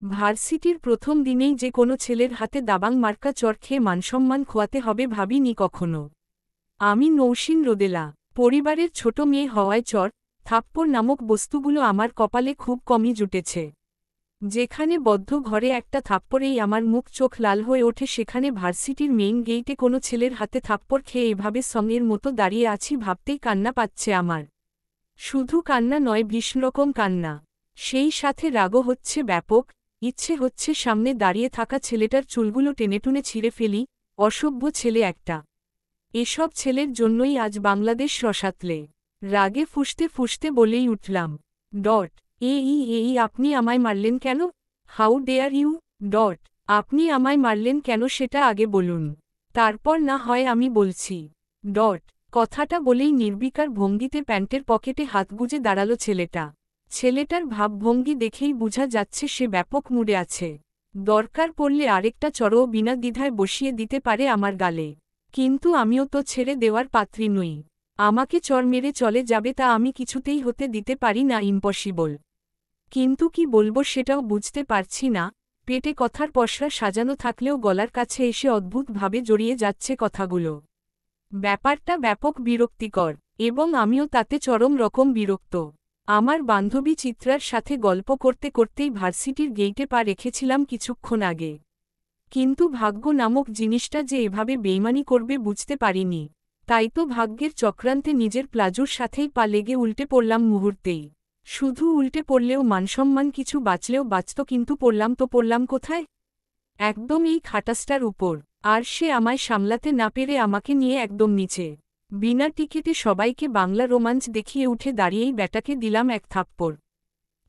ভার্সিটির প্রথম দিনেই যে কোনো ছেলের হাতে দাবাং মার্কা চর খেয়ে মানসম্মান খোয়াতে হবে ভাবিনি কখনো। আমি নৌসিন রোদেলা, পরিবারের ছোট মেয়ে হওয়ায় চর থাপ্পড় নামক বস্তুগুলো আমার কপালে খুব কমই জুটেছে। যেখানে বদ্ধ ঘরে একটা থাপ্পড়েই আমার মুখ চোখ লাল হয়ে ওঠে, সেখানে ভার্সিটির মেইন গেইটে কোনো ছেলের হাতে থাপ্পড় খেয়ে এভাবে সঙ্গের মতো দাঁড়িয়ে আছি ভাবতেই কান্না পাচ্ছে আমার। শুধু কান্না নয়, ভীষণরকম কান্না, সেই সাথে রাগও হচ্ছে ব্যাপক। ইচ্ছে হচ্ছে সামনে দাঁড়িয়ে থাকা ছেলেটার চুলগুলো টেনেটুনে ছিঁড়ে ফেলি, অসভ্য ছেলে একটা। এসব ছেলের জন্যই আজ বাংলাদেশ রসাতলে। রাগে ফুঁসতে ফুঁসতে বলেই উঠলাম, আপনি আমায় মারলেন কেন? How dare you? আপনি আমায় মারলেন কেন সেটা আগে বলুন, তারপর না হয় আমি বলছি। কথাটা বলেই নির্বিকার ভঙ্গিতে প্যান্টের পকেটে হাত গুজে দাঁড়ালো ছেলেটা। ছেলেটার ভাবভঙ্গি দেখেই বোঝা যাচ্ছে সে ব্যাপক মুডে আছে। দরকার পড়লে আরেকটা চড়ও বিনা দ্বিধায় বসিয়ে দিতে পারে আমার গালে। কিন্তু আমিও তো ছেড়ে দেওয়ার পাত্রী নই। আমাকে চর মেরে চলে যাবে তা আমি কিছুতেই হতে দিতে পারি না, ইম্পসিবল। কিন্তু কি বলবো সেটাও বুঝতে পারছি না। পেটে কথার পসরা সাজানো থাকলেও গলার কাছে এসে অদ্ভুতভাবে জড়িয়ে যাচ্ছে কথাগুলো। ব্যাপারটা ব্যাপক বিরক্তিকর, এবং আমিও তাতে চরম রকম বিরক্ত। আমার বান্ধবী চিত্রার সাথে গল্প করতে করতেই ভার্সিটির গেইটে পা রেখেছিলাম কিছুক্ষণ আগে। কিন্তু ভাগ্য নামক জিনিসটা যে এভাবে বেইমানি করবে বুঝতে পারিনি। তাই তো ভাগ্যের চক্রান্তে নিজের প্লাজোর সাথেই পা লেগে উল্টে পড়লাম মুহূর্তেই। শুধু উল্টে পড়লেও মানসম্মান কিছু বাঁচলেও বাঁচত, কিন্তু পড়লাম কোথায়? একদম এই খাটাসটার উপর। আর সে আমায় সামলাতে না পেরে আমাকে নিয়ে একদম নিচে। বিনা টিকিটে সবাইকে বাংলা রোমাঞ্চ দেখিয়ে উঠে দাঁড়িয়েই ব্যাটাকে দিলাম এক থাপ্পড়।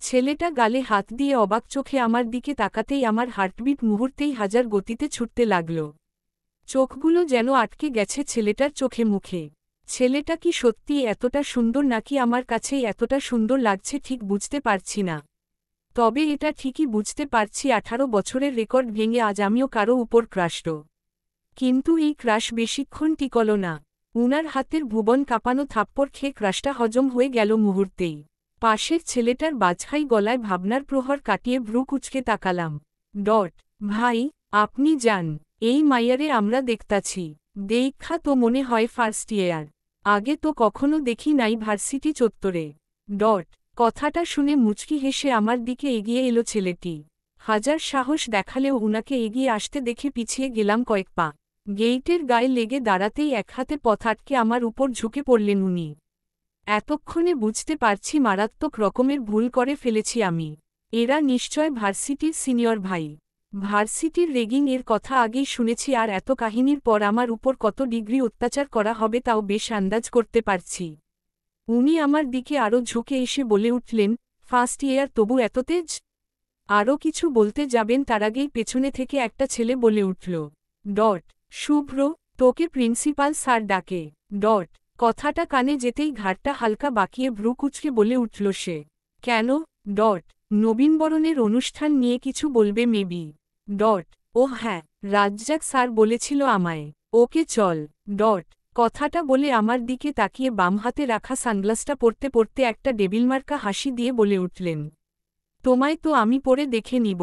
ছেলেটা গালে হাত দিয়ে অবাক চোখে আমার দিকে তাকাতেই আমার হার্টবিট মুহূর্তেই হাজার গতিতে ছুটতে লাগল। চোখগুলো যেন আটকে গেছে ছেলেটার চোখে মুখে। ছেলেটা কি সত্যিই এতটা সুন্দর, নাকি আমার কাছেই এতটা সুন্দর লাগছে ঠিক বুঝতে পারছি না। তবে এটা ঠিকই বুঝতে পারছি 18 বছরের রেকর্ড ভেঙে আজ আমিও কারো উপর ক্রাশড। কিন্তু এই ক্রাশ বেশিক্ষণ টিকল না। উনার হাতের ভুবন কাঁপানো থাপ্পড় খেয়ে ক্রাশটা হজম হয়ে গেল মুহূর্তেই। পাশের ছেলেটার বাজহাই গলায় ভাবনার প্রহর কাটিয়ে ভ্রু কুঁচকে তাকালাম। ভাই, আপনি যান, এই মাইয়ারে আমরা দেখতাছি। দেইখা তো মনে হয় ফার্স্ট ইয়ার। আগে তো কখনো দেখি নাই ভার্সিটি চত্বরে। কথাটা শুনে মুচকি হেসে আমার দিকে এগিয়ে এলো ছেলেটি। হাজার সাহস দেখালেও উনাকে এগিয়ে আসতে দেখে পিছিয়ে গেলাম কয়েক পা। গেইটের গায়ে লেগে দাঁড়াতেই এক হাতে পথ আটকে আমার উপর ঝুঁকে পড়লেন উনি। এতক্ষণে বুঝতে পারছি মারাত্মক রকমের ভুল করে ফেলেছি আমি। এরা নিশ্চয় ভার্সিটির সিনিয়র ভাই। ভার্সিটির রেগিং এর কথা আগেই শুনেছি, আর এত কাহিনীর পর আমার উপর কত ডিগ্রি অত্যাচার করা হবে তাও বেশ আন্দাজ করতে পারছি। উনি আমার দিকে আরও ঝুঁকে এসে বলে উঠলেন, ফার্স্ট ইয়ার তবু এত তেজ? আরও কিছু বলতে যাবেন তার আগেই পেছনে থেকে একটা ছেলে বলে উঠল, শুভ্র, তোকে প্রিন্সিপাল স্যার ডাকে। কথাটা কানে যেতেই ঘাড়টা হালকা বাঁকিয়ে ভ্রু কুঁচকে বলে উঠল সে। কেন? নবীনবরণের অনুষ্ঠান নিয়ে কিছু বলবে মেবি। ও হ্যাঁ, রাজ্জাক স্যার বলেছিল আমায়। ওকে চল। কথাটা বলে আমার দিকে তাকিয়ে বাম হাতে রাখা সানগ্লাসটা পরতে পরতে একটা ডেবিলমার্কা হাসি দিয়ে বলে উঠলেন, তোমায় তো আমি পরে দেখে নিব।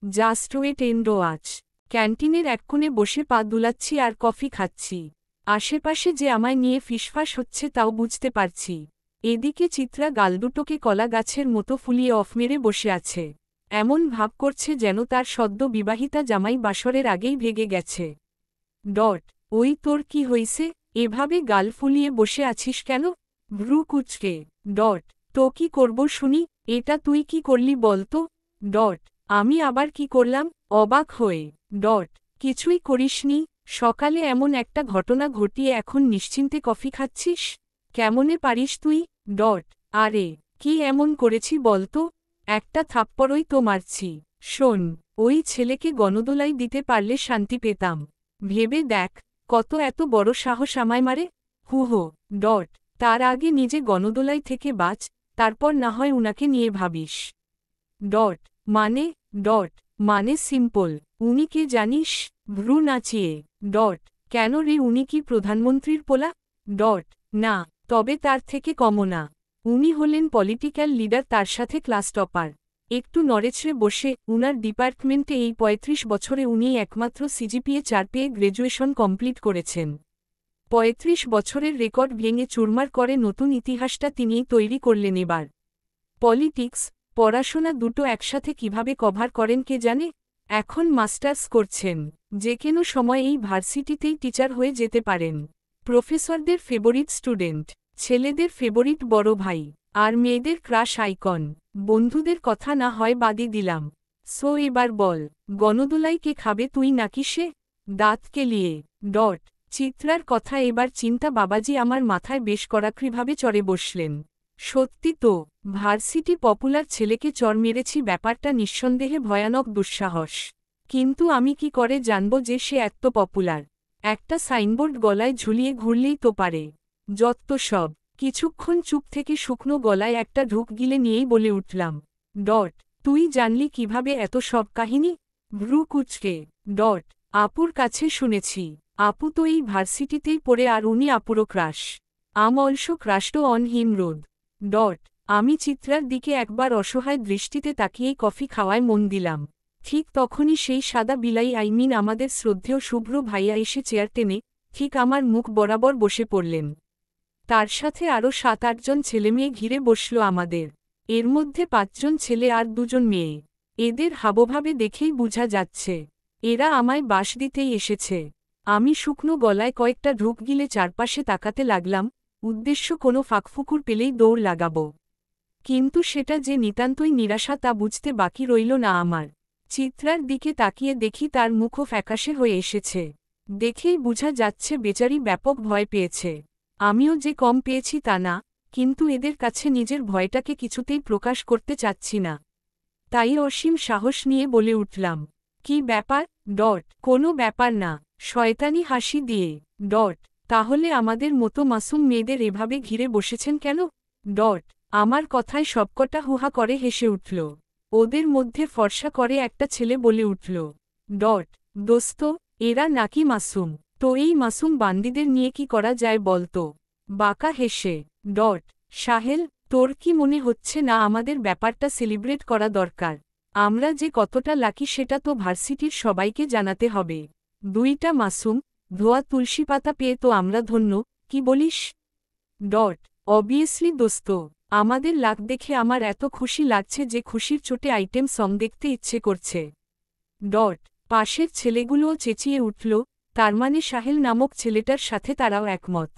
Just wait and watch. ক্যান্টিনের এক কোণে বসে পা দুলাচ্ছি আর কফি খাচ্ছি। আশেপাশে যে আমায় নিয়ে ফিসফাস হচ্ছে তাও বুঝতে পারছি। এদিকে চিত্রা গাল দুটোকে কলা গাছের মতো ফুলিয়ে অফ মেরে বসে আছে। এমন ভাব করছে যেন তার সদ্য বিবাহিতা জামাই বাসরের আগেই ভেগে গেছে। ওই তোর কি হইছে, এভাবে গাল ফুলিয়ে বসে আছিস কেন? ভ্রু কুচকে। তো কি করব শুনি? এটা তুই কি করলি বলতো? আমি আবার কি করলাম? অবাক হয়ে। কিছুই করিসনি। সকালে এমন একটা ঘটনা ঘটিয়ে এখন নিশ্চিন্তে কফি খাচ্ছিস? কেমনে পারিস তুই? আরে কি এমন করেছি বলতো? একটা থাপ্পড়ই তো মারছি। শোন, ওই ছেলেকে গণদোলাই দিতে পারলে শান্তি পেতাম। ভেবে দেখ, কত এত বড় সাহস আমায় মারে। হুহো। তার আগে নিজে গণদোলাই থেকে বাঁচ, তারপর না হয় উনাকে নিয়ে ভাবিস। মানে? মানে সিম্পল। উনি কে জানিস? ভ্রু নাচিয়ে। কেন রে, উনি কি প্রধানমন্ত্রীর পোলা? না, তবে তার থেকে কমও না। উনি হলেন পলিটিক্যাল লিডার, তার সাথে ক্লাস টপার। একটু নড়েচড়ে বসে, উনার ডিপার্টমেন্টে এই ৩৫ বছরে উনিই একমাত্র সিজিপিএ ৪ পেয়ে গ্র্যাজুয়েশন কমপ্লিট করেছেন। ৩৫ বছরের রেকর্ড ভেঙে চুরমার করে নতুন ইতিহাসটা তিনিই তৈরি করলেন এবার। পলিটিক্স, পড়াশোনা দুটো একসাথে কিভাবে কভার করেন কে জানে? এখন মাস্টার্স করছেন। যে কোনো সময় এই ভার্সিটিতেই টিচার হয়ে যেতে পারেন। প্রফেসরদের ফেভারিট স্টুডেন্ট, ছেলেদের ফেভারিট বড় ভাই, আর মেয়েদের ক্রাশ আইকন। বন্ধুদের কথা না হয় বাদই দিলাম। সো এবার বল, গণদোলাই কে খাবে, তুই নাকি সে? দাঁত কেলিয়ে। চিত্রার কথা এবার চিন্তা বাবাজি আমার মাথায় বেশ কড়াকড়িভাবে চড়ে বসলেন। সত্যি তো, ভার্সিটি পপুলার ছেলেকে চড় মেরেছি, ব্যাপারটা নিঃসন্দেহে ভয়ানক দুঃসাহস। কিন্তু আমি কি করে জানব যে সে এত পপুলার? একটা সাইনবোর্ড গলায় ঝুলিয়ে ঘুরলেই তো পারে। যত সব। কিছুক্ষণ চুপ থেকে শুকনো গলায় একটা ঢুক গিলে নিয়েই বলে উঠলাম, তুই জানলি কিভাবে এত সব কাহিনী? ভ্রু কুচকে। আপুর কাছে শুনেছি। আপু তো এই ভার্সিটিতেই পড়ে, আর উনি আপুরও crush. I'm also crushed on him Rod. আমি চিত্রার দিকে একবার অসহায় দৃষ্টিতে তাকিয়েই কফি খাওয়ায় মন দিলাম। ঠিক তখনই সেই সাদা বিলাই আমাদের শ্রদ্ধেয় শুভ্র ভাইয়া এসে চেয়ার টেনে ঠিক আমার মুখ বরাবর বসে পড়লেন। তার সাথে আরও ৭-৮ জন ছেলেমেয়ে ঘিরে বসল আমাদের। এর মধ্যে ৫ জন ছেলে আর ২ জন মেয়ে। এদের হাবভাবে দেখেই বোঝা যাচ্ছে এরা আমায় বাস দিতেই এসেছে। আমি শুকনো গলায় কয়েকটা ঢুক গিলে চারপাশে তাকাতে লাগলাম, উদ্দেশ্য কোনো ফাঁকফুকুর পেলেই দৌড় লাগাবো। কিন্তু সেটা যে নিতান্তই নিরাশা তা বুঝতে বাকি রইল না আমার। চিত্রার দিকে তাকিয়ে দেখি তার মুখও ফ্যাকাশে হয়ে এসেছে। দেখেই বোঝা যাচ্ছে বেচারি ব্যাপক ভয় পেয়েছে। আমিও যে কম পেয়েছি তা না, কিন্তু এদের কাছে নিজের ভয়টাকে কিছুতেই প্রকাশ করতে চাচ্ছি না। তাই অসীম সাহস নিয়ে বলে উঠলাম, কি ব্যাপার? কোনো ব্যাপার না, শয়তানি হাসি দিয়ে। তাহলে আমাদের মতো মাসুম মেয়েদের এভাবে ঘিরে বসেছেন কেন? আমার কথায় সবকটা হুহা করে হেসে উঠল। ওদের মধ্যে ফর্সা করে একটা ছেলে বলে উঠল, দোস্ত, এরা নাকি মাসুম? তো এই মাসুম বান্দিদের নিয়ে কি করা যায় বলতো? বাঁকা হেসে। সাহেল, তোর কি মনে হচ্ছে না আমাদের ব্যাপারটা সেলিব্রেট করা দরকার? আমরা যে কতটা লাকি সেটা তো ভার্সিটির সবাইকে জানাতে হবে। 2টা মাসুম, ধোয়া তুলসী পাতা পেয়ে তো আমরা ধন্য, কি বলিস? অবভিয়াসলি দোস্ত, আমাদের লাক দেখে আমার এত খুশি লাগছে যে খুশির চোটে আইটেম সং দেখতে ইচ্ছে করছে। পাশের ছেলেগুলোও চেঁচিয়ে উঠল, তার মানে সাহেল নামক ছেলেটার সাথে তারাও একমত।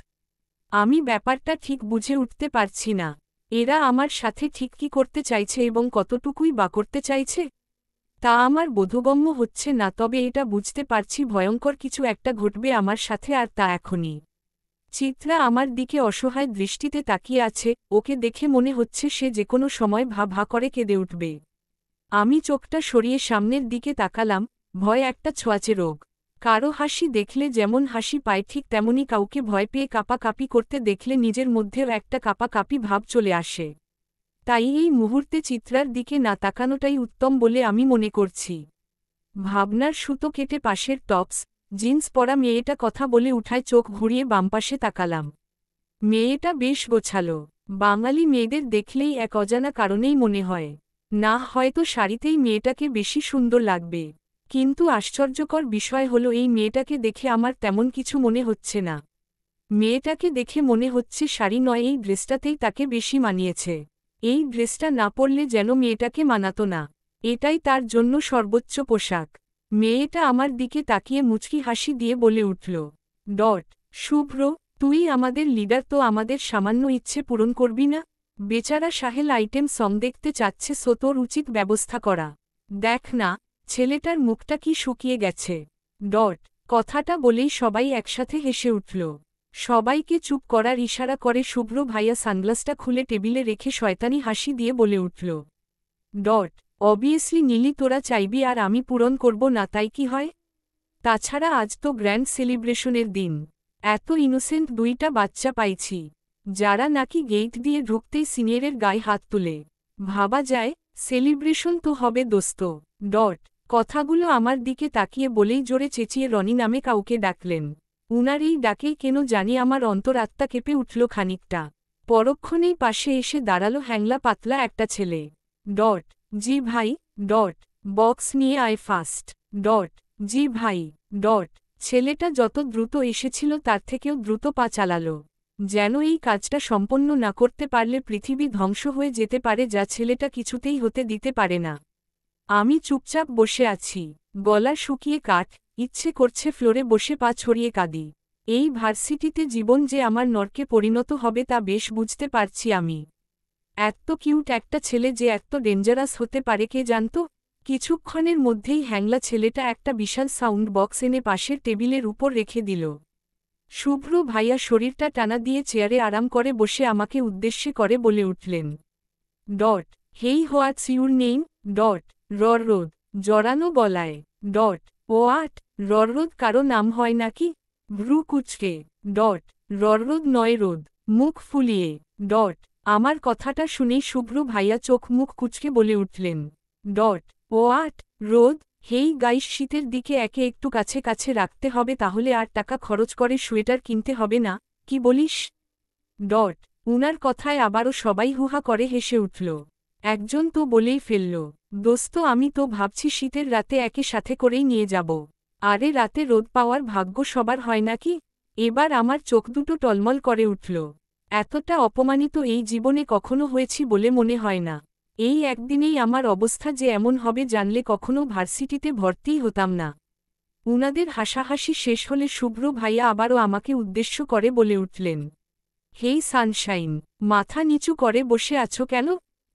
আমি ব্যাপারটা ঠিক বুঝে উঠতে পারছি না, এরা আমার সাথে ঠিক কি করতে চাইছে এবং কতটুকুই বা করতে চাইছে তা আমার বোধগম্য হচ্ছে না, তবে এটা বুঝতে পারছি ভয়ঙ্কর কিছু একটা ঘটবে আমার সাথে, আর তা এখনই। চিত্রা আমার দিকে অসহায় দৃষ্টিতে তাকিয়ে আছে, ওকে দেখে মনে হচ্ছে সে যেকোনো সময় ভা ভা করে কেঁদে উঠবে। আমি চোখটা সরিয়ে সামনের দিকে তাকালাম, ভয় একটা ছোঁয়াচে রোগ। কারো হাসি দেখলে যেমন হাসি পায় ঠিক তেমনি কাউকে ভয় পেয়ে কাঁপাকাঁপি করতে দেখলে নিজের মধ্যেও একটা কাঁপাকাঁপি ভাব চলে আসে। তাই এই মুহূর্তে চিত্রার দিকে না তাকানোটাই উত্তম বলে আমি মনে করছি। ভাবনার সুতো কেটে পাশের টপস, জিন্স পরা মেয়েটা কথা বলে উঠায় চোখ ঘুরিয়ে বামপাশে তাকালাম। মেয়েটা বেশ গোছালো। বাঙালি মেয়েদের দেখলেই এক অজানা কারণেই মনে হয়, না হয়তো শাড়িতেই মেয়েটাকে বেশি সুন্দর লাগবে। কিন্তু আশ্চর্যকর বিষয় হলো এই মেয়েটাকে দেখে আমার তেমন কিছু মনে হচ্ছে না। মেয়েটাকে দেখে মনে হচ্ছে শাড়ি নয়, এই ড্রেসটাতেই তাকে বেশি মানিয়েছে। এই ড্রেসটা না পরলে যেন মেয়েটাকে মানাতো না। এটাই তার জন্য সর্বোচ্চ পোশাক। মেয়েটা আমার দিকে তাকিয়ে মুচকি হাসি দিয়ে বলে উঠল, শুভ্র, তুই আমাদের লিডার, তো আমাদের সামান্য ইচ্ছে পূরণ করবি না? বেচারা সাহেল আইটেম সং দেখতে চাচ্ছে, সো তোর উচিত ব্যবস্থা করা। দেখ না, ছেলেটার মুখটা কি শুকিয়ে গেছে। কথাটা বলেই সবাই একসাথে হেসে উঠল। সবাইকে চুপ করার ইশারা করে শুভ্র ভাইয়া সানগ্লাসটা খুলে টেবিলে রেখে শয়তানি হাসি দিয়ে বলে উঠল, অবভিয়াসলি নীলি, তোরা চাইবি আর আমি পূরণ করব না তাই কি হয়? তাছাড়া আজ তো গ্র্যান্ড সেলিব্রেশনের দিন। এত ইনোসেন্ট 2টা বাচ্চা পাইছি, যারা নাকি গেট দিয়ে ঢুকতেই সিনিয়রের গায়ে হাত তুলে। ভাবা যায়, সেলিব্রেশন তো হবে দোস্ত। কথাগুলো আমার দিকে তাকিয়ে বলেই জোরে চেঁচিয়ে রনি নামে কাউকে ডাকলেন। উনার এই ডাকেই কেন জানি আমার অন্তরাত্মা কেঁপে উঠল খানিকটা। পরক্ষণেই পাশে এসে দাঁড়ালো হ্যাংলা পাতলা একটা ছেলে। জি ভাই, ডট, বক্স নিয়ে আয় ফাস্ট, ডট, জি ভাই, ডট। ছেলেটা যত দ্রুত এসেছিল তার থেকেও দ্রুত পা চালালো, যেন এই কাজটা সম্পন্ন না করতে পারলে পৃথিবী ধ্বংস হয়ে যেতে পারে, যা ছেলেটা কিছুতেই হতে দিতে পারে না। আমি চুপচাপ বসে আছি, গলা শুকিয়ে কাঠ, ইচ্ছে করছে ফ্লোরে বসে পা ছড়িয়ে কাঁদি। এই ভার্সিটিতে জীবন যে আমার নরকে পরিণত হবে তা বেশ বুঝতে পারছি আমি। এত কিউট একটা ছেলে যে এত ডেঞ্জারাস হতে পারে কে জানত। কিছুক্ষণের মধ্যেই হ্যাংলা ছেলেটা একটা বিশাল সাউন্ড বক্স এনে পাশের টেবিলের উপর রেখে দিল। শুভ্র ভাইয়া শরীরটা টানা দিয়ে চেয়ারে আরাম করে বসে আমাকে উদ্দেশ্যে করে বলে উঠলেন, dot, hey what's your name, dot, Rrrod, জড়ানো গলায়, ডট, ওয়াট, রররোদ কারো নাম হয় নাকি, ভ্রু কুচকে, ডট, রররোদ নয় রোদ, মুখ ফুলিয়ে, ডট। আমার কথাটা শুনেই শুভ্র ভাইয়া চোখ মুখ কুচকে বলে উঠলেন, ডট, ওয়াট, রোদ, হেই গাইস, শীতের দিকে একে একটু কাছে কাছে রাখতে হবে, তাহলে আর টাকা খরচ করে সোয়েটার কিনতে হবে না, কি বলিস, ডট। উনার কথায় আবারও সবাই হুহা করে হেসে উঠল। একজন তো বলেই ফেলল, দোস্ত আমি তো ভাবছি শীতের রাতে একে সাথে করেই নিয়ে যাব। আরে রাতে রোদ পাওয়ার ভাগ্য সবার হয় নাকি। এবার আমার চোখ দুটো টলমল করে উঠল। এতটা অপমানিত এই জীবনে কখনো হয়েছি বলে মনে হয় না। এই একদিনেই আমার অবস্থা যে এমন হবে জানলে কখনো ভার্সিটিতে ভর্তিই হতাম না। উনাদের হাসাহাসি শেষ হলে শুভ্র ভাইয়া আবারও আমাকে উদ্দেশ্য করে বলে উঠলেন, হেই সানশাইন, মাথা নিচু করে বসে আছো কেন,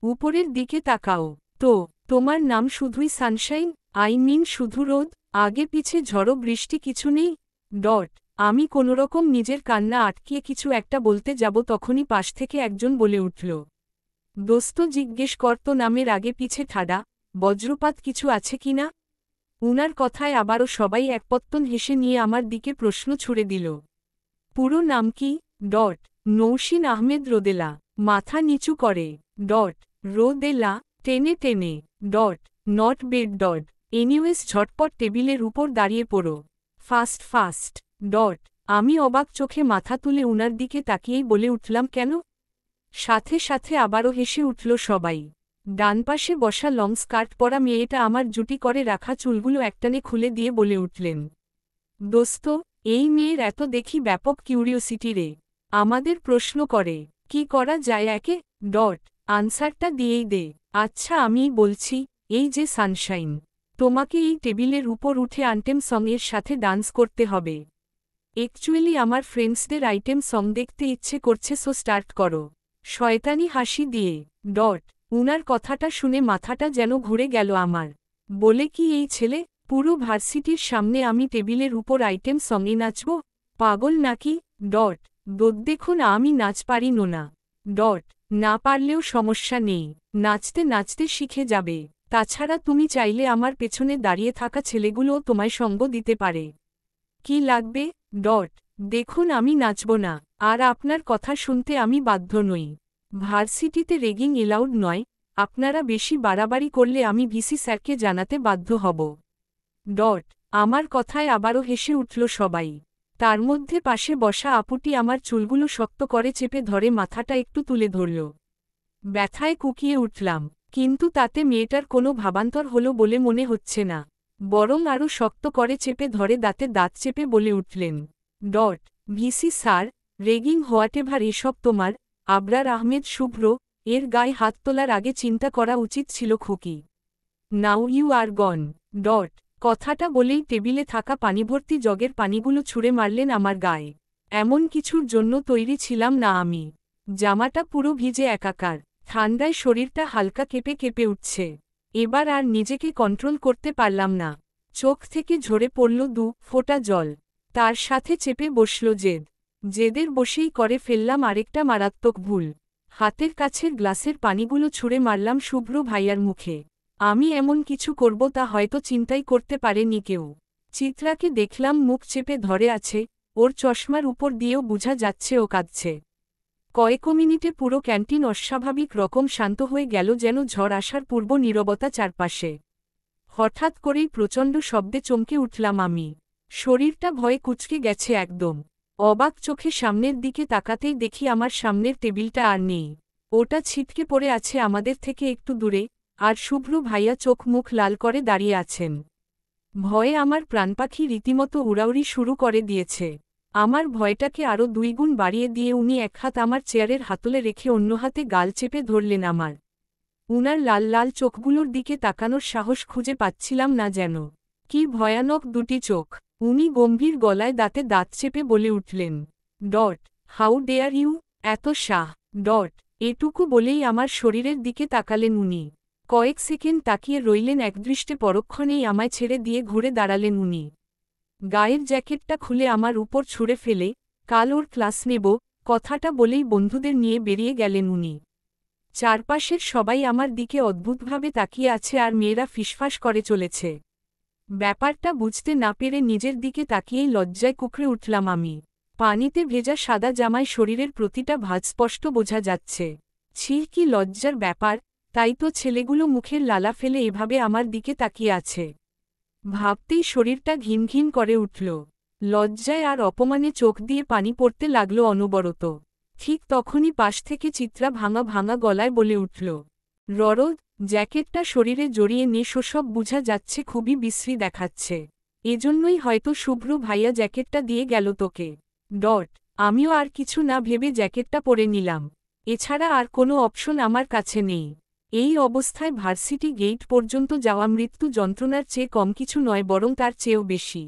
উপরের দিকে তাকাও তো, তোমার নাম শুধুই সানশাইন, আই মিন শুধু রোদ, আগে পিছে ঝড়ো বৃষ্টি কিছু নেই, ডট। আমি কোনোরকম নিজের কান্না আটকিয়ে কিছু একটা বলতে যাব তখনই পাশ থেকে একজন বলে উঠল, দোস্ত জিজ্ঞেস করতো নামের আগে পিছে ঠাডা বজ্রপাত কিছু আছে কিনা। উনার কথায় আবারও সবাই একপত্তন হেসে নিয়ে আমার দিকে প্রশ্ন ছুড়ে দিল, পুরো নাম কি, ডট, নৌশিন আহমেদ রোদেলা, মাথা নিচু করে, ডট, রোদেলা, টেনে টেনে, dot, not bed dot, anyways ঝটপট টেবিলের উপর দাঁড়িয়ে পড়ো, ফাস্ট ফাস্ট, ডট। আমি অবাক চোখে মাথা তুলে উনার দিকে তাকিয়েই বলে উঠলাম কেন। সাথে সাথে আবারও হেসে উঠল সবাই। ডানপাশে বসা লং স্কার্ট পরা মেয়েটা আমার জুটি করে রাখা চুলগুলো একটানে খুলে দিয়ে বলে উঠলেন, দোস্ত, এই মেয়ের এত দেখি ব্যাপক কিউরিওসিটি রে, আমাদের প্রশ্ন করে, কি করা যায় একে, ডট, আনসারটা দিয়েই দে। আচ্ছা আমিই বলছি, এই যে সানশাইন, তোমাকে এই টেবিলের উপর উঠে আইটেম সঙের সাথে ডান্স করতে হবে। অ্যাকচুয়ালি আমার ফ্রেন্ডসদের আইটেম সং দেখতে ইচ্ছে করছে, সো স্টার্ট করো। শয়তানি হাসি দিয়ে, ডট। উনার কথাটা শুনে মাথাটা যেন ঘুরে গেল আমার। বলে কি এই ছেলে, পুরো ভার্সিটির সামনে আমি টেবিলের উপর আইটেম সঙে নাচব, পাগল নাকি, ডট। দেখুন আমি নাচ পারি না, ডট। না পারলেও সমস্যা নেই, নাচতে নাচতে শিখে যাবে। তাছাড়া তুমি চাইলে আমার পেছনে দাঁড়িয়ে থাকা ছেলেগুলোও তোমায় সঙ্গ দিতে পারে। কি লাগবে, ডট। দেখুন আমি নাচব না, আর আপনার কথা শুনতে আমি বাধ্য নই। ভার্সিটিতে রেগিং এলাউড নয়, আপনারা বেশি বাড়াবাড়ি করলে আমি ভিসি স্যারকে জানাতে বাধ্য হব, ডট। আমার কথায় আবারও হেসে উঠল সবাই। তার মধ্যে পাশে বসা আপুটি আমার চুলগুলো শক্ত করে চেপে ধরে মাথাটা একটু তুলে ধরল। ব্যথায় কুকিয়ে উঠলাম, কিন্তু তাতে মেয়েটার কোনো ভাবান্তর হলো বলে মনে হচ্ছে না, বরং আরও শক্ত করে চেপে ধরে দাঁতে দাঁত চেপে বলে উঠলেন, dot, VC sir, ragging whatever এসব তোমার, আবরার আহমেদ শুভ্র, এর গায়ে হাত তোলার আগে চিন্তা করা উচিত ছিল খুকি। Now you are gone, dot. কথাটা বলেই টেবিলে থাকা পানিভর্তি জগের পানিগুলো ছুঁড়ে মারলেন আমার গায়ে। এমন কিছুর জন্য তৈরি ছিলাম না আমি। জামাটা পুরো ভিজে একাকার, ঠান্ডায় শরীরটা হালকা কেঁপে কেঁপে উঠছে। এবার আর নিজেকে কন্ট্রোল করতে পারলাম না, চোখ থেকে ঝরে পড়ল দু ফোঁটা জল। তার সাথে চেপে বসল জেদ। জেদের বসেই করে ফেললাম আরেকটা মারাত্মক ভুল। হাতের কাছের গ্লাসের পানিগুলো ছুঁড়ে মারলাম শুভ্র ভাইয়ার মুখে। আমি এমন কিছু করব তা হয়তো চিন্তাই করতে পারেনি কেউ। চিত্রাকে দেখলাম মুখ চেপে ধরে আছে, ওর চশমার উপর দিয়েও বোঝা যাচ্ছে ও কাঁদছে। কয়েক মিনিটে পুরো ক্যান্টিন অস্বাভাবিক রকম শান্ত হয়ে গেল, যেন ঝড় আসার পূর্ব নীরবতা চারপাশে। হঠাৎ করেই প্রচণ্ড শব্দে চমকে উঠলাম আমি। শরীরটা ভয়ে কুঁচকে গেছে একদম। অবাক চোখে সামনের দিকে তাকাতেই দেখি আমার সামনের টেবিলটা আর নেই। ওটা ছিটকে পড়ে আছে আমাদের থেকে একটু দূরে, আর শুভ্র ভাইয়া চোখ মুখ লাল করে দাঁড়িয়ে আছেন। ভয়ে আমার প্রাণপাখি রীতিমতো উড়াউড়ি শুরু করে দিয়েছে। আমার ভয়টাকে আরও 2 গুণ বাড়িয়ে দিয়ে উনি এক হাত আমার চেয়ারের হাতলে রেখে অন্য হাতে গাল চেপে ধরলেন আমার। উনার লাল লাল চোখগুলোর দিকে তাকানোর সাহস খুঁজে পাচ্ছিলাম না যেন। কি ভয়ানক দুটি চোখ! উনি গম্ভীর গলায় দাঁতে দাঁত চেপে বলে উঠলেন, হাউ ডেয়ার ইউ! এত সাহ! এটুকু বলেই আমার শরীরের দিকে তাকালেন উনি। কয়েক সেকেন্ড তাকিয়ে রইলেন একদৃষ্টে, পরক্ষণেই আমায় ছেড়ে দিয়ে ঘুরে দাঁড়ালেন উনি। গায়ের জ্যাকেটটা খুলে আমার উপর ছুঁড়ে ফেলে, কাল ওর ক্লাস নেব, কথাটা বলেই বন্ধুদের নিয়ে বেরিয়ে গেলেন উনি। চারপাশের সবাই আমার দিকে অদ্ভুতভাবে তাকিয়ে আছে আর মেয়েরা ফিসফাস করে চলেছে। ব্যাপারটা বুঝতে না পেরে নিজের দিকে তাকিয়েই লজ্জায় কুঁকড়ে উঠলাম আমি। পানিতে ভেজা সাদা জামায় শরীরের প্রতিটা ভাঁজ স্পষ্ট বোঝা যাচ্ছে। ছি, কি লজ্জার ব্যাপার! তাই তো ছেলেগুলো মুখের লালা ফেলে এভাবে আমার দিকে তাকিয়ে আছে। ভাবতেই শরীরটা ঘিনঘিন করে উঠল। লজ্জায় আর অপমানে চোখ দিয়ে পানি পড়তে লাগল অনবরত। ঠিক তখনই পাশ থেকে চিত্রা ভাঙা ভাঙা গলায় বলে উঠল, ররদ, জ্যাকেটটা শরীরে জড়িয়ে নে, সব বুঝা যাচ্ছে খুবই বিশ্রী দেখাচ্ছে। এজন্যই হয়তো শুভ্র ভাইয়া জ্যাকেটটা দিয়ে গেল তোকে। আমিও আর কিছু না ভেবে জ্যাকেটটা পরে নিলাম। এছাড়া আর কোনো অপশন আমার কাছে নেই। এই অবস্থায় ভার্সিটি গেট পর্যন্ত যাওয়া মৃত্যু যন্ত্রণার চেয়ে কম কিছু নয়, বরং তার চেয়েও বেশি।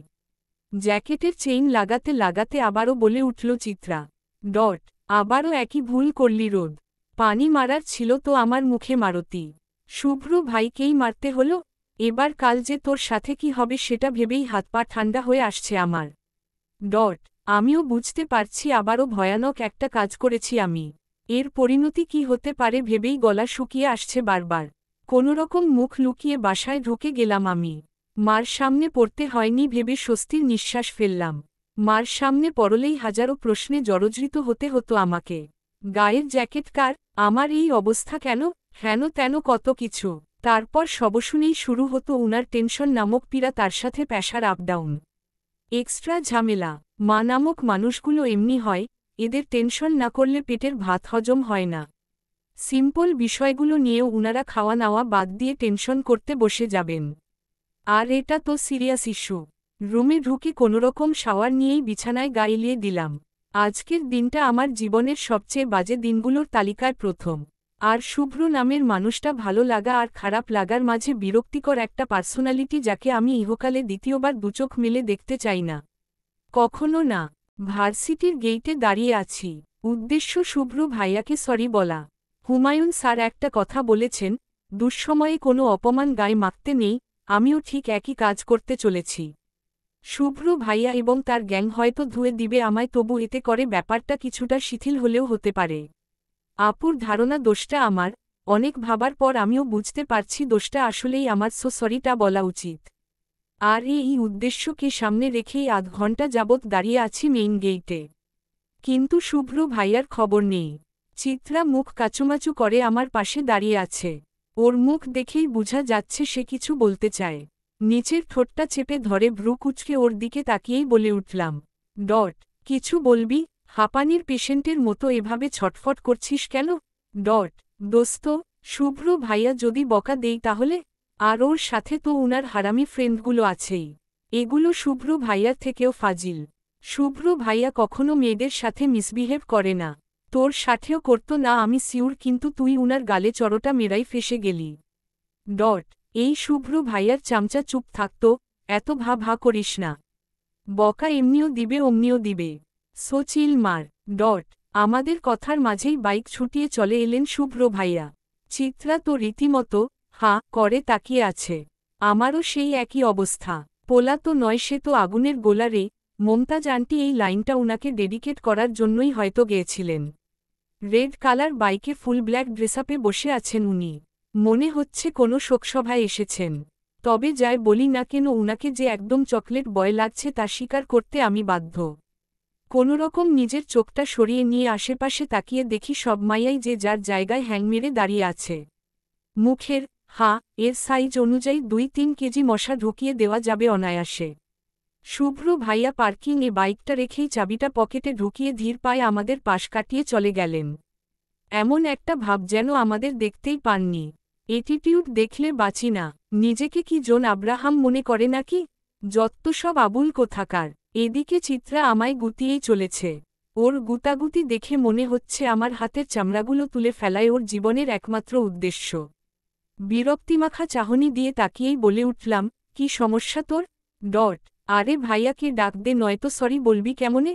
জ্যাকেটের চেইন লাগাতে লাগাতে আবারও বলে উঠল চিত্রা, আবারও একই ভুল করলি রোদ। পানি মারার ছিল তো আমার মুখে মারতি। শুভ্র ভাইকেই মারতে হলো। এবার কাল যে তোর সাথে কি হবে সেটা ভেবেই হাত পা ঠান্ডা হয়ে আসছে আমার। আমিও বুঝতে পারছি আবারও ভয়ানক একটা কাজ করেছি আমি। এর পরিণতি কি হতে পারে ভেবেই গলা শুকিয়ে আসছে বারবার। কোনোরকম মুখ লুকিয়ে বাসায় ঢুকে গেলাম আমি। মার সামনে পড়তে হয়নি ভেবে স্বস্তির নিঃশ্বাস ফেললাম। মার সামনে পড়লেই হাজারো প্রশ্নে জর্জরিত হতে হতো আমাকে। গায়ের জ্যাকেট কার? আমার এই অবস্থা কেন? হেন তেন কত কিছু। তারপর সবশুনেই শুরু হতো উনার টেনশন নামক পীড়া, তার সাথে প্যাশার আপডাউন। এক্সট্রা ঝামেলা। মা নামক মানুষগুলো এমনি হয়, এদের টেনশন না করলে পেটের ভাত হজম হয় না। সিম্পল বিষয়গুলো নিয়েও উনারা খাওয়া নাওয়া বাদ দিয়ে টেনশন করতে বসে যাবেন। আর এটা তো সিরিয়াস ইস্যু। রুমে ঢুকে কোনোরকম শাওয়ার নিয়েই বিছানায় গা এলিয়ে দিলাম। আজকের দিনটা আমার জীবনের সবচেয়ে বাজে দিনগুলোর তালিকায় প্রথম। আর শুভ্র নামের মানুষটা ভালো লাগা আর খারাপ লাগার মাঝে বিরক্তিকর একটা পার্সোনালিটি, যাকে আমি ইহকালে দ্বিতীয়বার দুচোখ মেলে দেখতে চাই না। কখনো না। ভার্সিটির গেইটে দাঁড়িয়ে আছি। উদ্দেশ্য শুভ্র ভাইয়াকে সরি বলা। হুমায়ুন স্যার একটা কথা বলেছেন, দুঃসময়ে কোনো অপমান গায়ে মাখতে নেই। আমিও ঠিক একই কাজ করতে চলেছি। শুভ্র ভাইয়া এবং তার গ্যাং হয়তো ধুয়ে দিবে আমায়, তবু এতে করে ব্যাপারটা কিছুটা শিথিল হলেও হতে পারে। আপুর ধারণা দোষটা আমার। অনেক ভাবার পর আমিও বুঝতে পারছি দোষটা আসলেই আমার, সরিটা বলা উচিত। আর এই উদ্দেশ্যকে সামনে রেখেই আধ ঘণ্টা যাবৎ দাঁড়িয়ে আছি মেইন গেইটে। কিন্তু শুভ্র ভাইয়ার খবর নেই। চিত্রা মুখ কাচুমাচু করে আমার পাশে দাঁড়িয়ে আছে। ওর মুখ দেখেই বুঝা যাচ্ছে সে কিছু বলতে চায়। নিচের ঠোঁটটা চেপে ধরে ভ্রু কুঁচকে ওর দিকে তাকিয়েই বলে উঠলাম, কিছু বলবি? হাঁপানির পেশেন্টের মতো এভাবে ছটফট করছিস কেন? দোস্ত, শুভ্র ভাইয়া যদি বকা দেই তাহলে? আর ওর সাথে তো উনার হারামি ফ্রেন্ডগুলো আছেই। এগুলো শুভ্র ভাইয়ার থেকেও ফাজিল। শুভ্র ভাইয়া কখনো মেয়েদের সাথে মিসবিহেভ করে না। তোর সাথেও করতো না আমি সিউর, কিন্তু তুই উনার গালে চড়টা মেরাই ফেসে গেলি। এই শুভ্র ভাইয়ার চামচা চুপ থাকতো, এত ভা করিস না। বকা এমনিও দিবে অমনিও দিবে। চিল মার। আমাদের কথার মাঝেই বাইক ছুটিয়ে চলে এলেন শুভ্র ভাইয়া। চিত্রা তো রীতিমতো করে তাকিয়ে আছে। আমারও সেই একই অবস্থা। পোলা তো নয়, সে তো আগুনের গোলা রে। মমতাজ আন্টি এই লাইনটা উনাকে ডেডিকেট করার জন্যই হয়তো গেয়েছিলেন। রেড কালার বাইকে ফুল ব্ল্যাক ড্রেসআপে বসে আছেন উনি। মনে হচ্ছে কোনো শোকসভায় এসেছেন। তবে যাই বলি না কেন, উনাকে যে একদম চকলেট বয় লাগছে তা স্বীকার করতে আমি বাধ্য। কোনোরকম নিজের চোখটা সরিয়ে নিয়ে আশেপাশে তাকিয়ে দেখি সব মাইয়াই যে যার জায়গায় হ্যাং মেরে দাঁড়িয়ে আছে। মুখের এর সাইজ অনুযায়ী 2-3 কেজি মশা ঢুকিয়ে দেওয়া যাবে অনায়াসে। শুভ্র ভাইয়া পার্কিংয়ে বাইকটা রেখেই চাবিটা পকেটে ঢুকিয়ে ধীর পায়ে আমাদের পাশ কাটিয়ে চলে গেলেন। এমন একটা ভাব যেন আমাদের দেখতেই পাননি। এটিটিউড দেখলে বাঁচি না, নিজেকে কি জন আব্রাহাম মনে করে নাকি? যত্ত সব আবুল কোথাকার। এদিকে চিত্রা আমায় গুতিয়েই চলেছে। ওর গুতাগুতি দেখে মনে হচ্ছে আমার হাতের চামড়াগুলো তুলে ফেলায় ওর জীবনের একমাত্র উদ্দেশ্য। বিরক্তিমাখা চাহনি দিয়ে তাকিয়েই বলে উঠলাম, কি সমস্যা তোর? আরে ভাইয়াকে ডাক দে, নয়তো সরি বলবি কেমনে?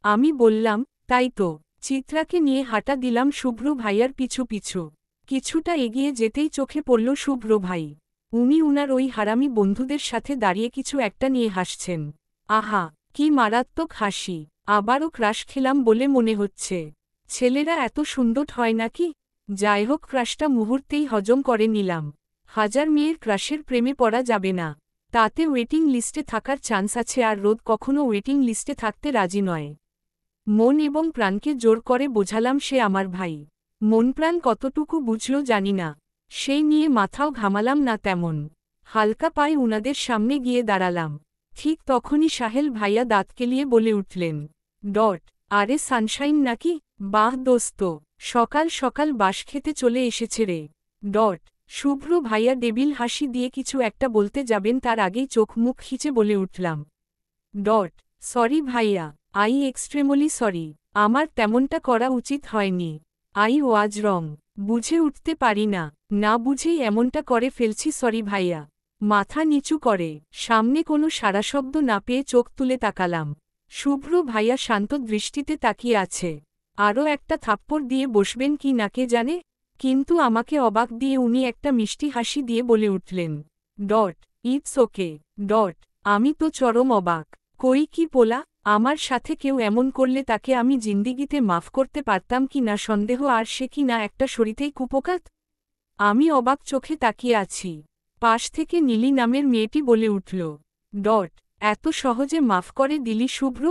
আমি বললাম, তাই তো। চিত্রাকে নিয়ে হাঁটা দিলাম শুভ্র ভাইয়ার পিছু পিছু। কিছুটা এগিয়ে যেতেই চোখে পড়ল শুভ্র ভাই। উনি উনার ওই হারামি বন্ধুদের সাথে দাঁড়িয়ে কিছু একটা নিয়ে হাসছেন। আহা, কি মারাত্মক হাসি! আবারও ক্রাশ খেলাম বলে মনে হচ্ছে। ছেলেরা এত সুন্দর হয় নাকি? যাই হোক, ক্রাশটা মুহূর্তেই হজম করে নিলাম। হাজার মেয়ের ক্রাশের প্রেমে পড়া যাবে না। তাতে ওয়েটিং লিস্টে থাকার চান্স আছে, আর রোদ কখনো ওয়েটিং লিস্টে থাকতে রাজি নয়। মন এবং প্রাণকে জোর করে বোঝালাম সে আমার ভাই। মন প্রাণ কতটুকু বুঝল জানি না, সেই নিয়ে মাথাও ঘামালাম না তেমন। হালকা পায়ে উনাদের সামনে গিয়ে দাঁড়ালাম। ঠিক তখনই সাহেল ভাইয়া দাঁত কেলিয়ে বলে উঠলেন, আরে সানশাইন নাকি? বাহ দোস্ত, সকাল সকাল বাঁশ খেতে চলে এসেছে রে। শুভ্র ভাইয়া ডেবিল হাসি দিয়ে কিছু একটা বলতে যাবেন, তার আগেই চোখ মুখ খিচে বলে উঠলাম, সরি ভাইয়া, আই এক্সট্রেমলি সরি। আমার তেমনটা করা উচিত হয়নি। আই ওয়াজ রং। বুঝে উঠতে পারি না, না বুঝেই এমনটা করে ফেলছি, সরি ভাইয়া। মাথা নিচু করে সামনে কোনো সাড়াশব্দ না পেয়ে চোখ তুলে তাকালাম। শুভ্র ভাইয়া শান্ত দৃষ্টিতে তাকিয়ে আছে। আরও একটা থাপ্পড় দিয়ে বসবেন কি না কে জানে, কিন্তু আমাকে অবাক দিয়ে উনি একটা মিষ্টি হাসি দিয়ে বলে উঠলেন, ইটস ওকে। আমি তো চরম অবাক। কই কি পোলা, আমার সাথে কেউ এমন করলে তাকে আমি জিন্দিগিতে মাফ করতে পারতাম কি না সন্দেহ, আর সে কি না একটা শরীতেই কুপোকাত। আমি অবাক চোখে তাকিয়ে আছি। পাশ থেকে নীলি নামের মেয়েটি বলে উঠল, এত সহজে মাফ করে দিলি শুভ্র?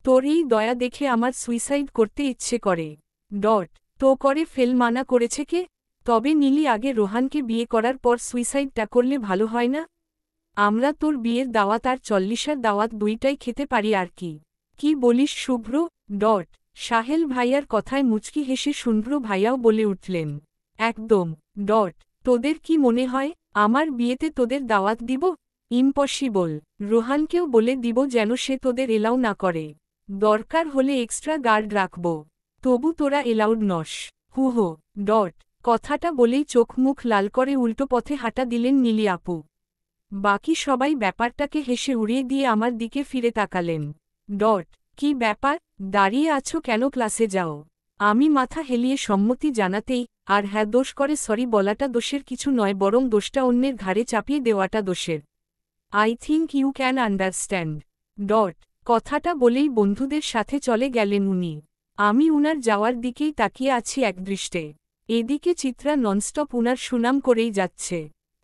তোর এই দয়া দেখে আমার সুইসাইড করতে ইচ্ছে করে। তো করে ফেল, মানা করেছে কে? তবে নীলি, আগে রোহানকে বিয়ে করার পর সুইসাইডটা করলে ভালো হয় না? আমরা তোর বিয়ের দাওয়াত আর 40-এর দাওয়াত দুইটাই খেতে পারি আর কি। কি বলিস শুভ্র? সাহেল ভাইয়ার কথায় মুচকি হেসে শুভ্র ভাইয়াও বলে উঠলেন, একদম। তোদের কি মনে হয় আমার বিয়েতে তোদের দাওয়াত দিব? ইম্পসিবল। রোহানকেও বলে দিব যেন সে তোদের এলাও না করে। দরকার হলে এক্সট্রা গার্ড রাখব। তবু তোরা এলাউড নস। হুহো। কথাটা বলেই চোখ মুখ লাল করে উল্টো পথে হাঁটা দিলেন নীলি আপু। বাকি সবাই ব্যাপারটাকে হেসে উড়িয়ে দিয়ে আমার দিকে ফিরে তাকালেন। কি ব্যাপার, দাঁড়িয়ে আছো কেন, ক্লাসে যাও। আমি মাথা হেলিয়ে সম্মতি জানাতেই, আর হ্যাঁ, দোষ করে সরি বলাটা দোষের কিছু নয়, বরং দোষটা অন্যের ঘাড়ে চাপিয়ে দেওয়াটা দোষের। I think you can understand. কথাটা বলেই বন্ধুদের সাথে চলে গেলেন উনি। আমি উনার যাওয়ার দিকেই তাকিয়ে আছি একদৃষ্টে। এদিকে চিত্রা ননস্টপ উনার সুনাম করেই যাচ্ছে,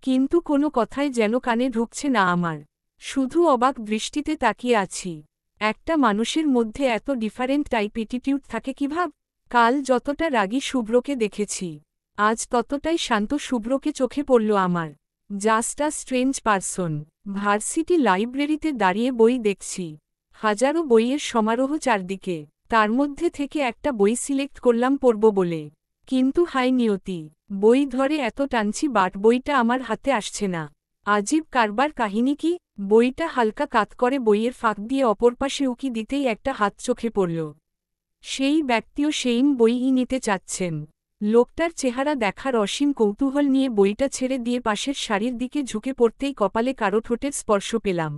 কিন্তু কোনো কথাই যেন কানে ঢুকছে না আমার। শুধু অবাক দৃষ্টিতে তাকিয়ে আছি। একটা মানুষের মধ্যে এত ডিফারেন্ট টাইপ অ্যাটিটিউড থাকে কিভাব? কাল যতটা রাগী শুভ্রকে দেখেছি, আজ ততটাই শান্ত শুভ্রকে চোখে পড়ল আমার। Just a strange person. Varsity লাইব্রেরিতে দাঁড়িয়ে বই দেখছি, হাজারো বইয়ের সমারোহ চারদিকে। তার মধ্যে থেকে একটা বই সিলেক্ট করলাম পড়ব বলে, কিন্তু হাই নিয়তি, বই ধরে এত টানছি বাট বইটা আমার হাতে আসছে না। আজীব কারবার, কাহিনী কি? বইটা হালকা কাত করে বইয়ের ফাঁক দিয়ে অপর পাশে উকি দিতেই একটা হাত চোখে পড়ল। সেই ব্যক্তিও সেইম বইই নিতে চাচ্ছেন। লোকটার চেহারা দেখার অসীম কৌতূহল নিয়ে বইটা ছেড়ে দিয়ে পাশের সারির দিকে ঝুঁকে পড়তেই কপালে কারো ঠোঁটের স্পর্শ পেলাম।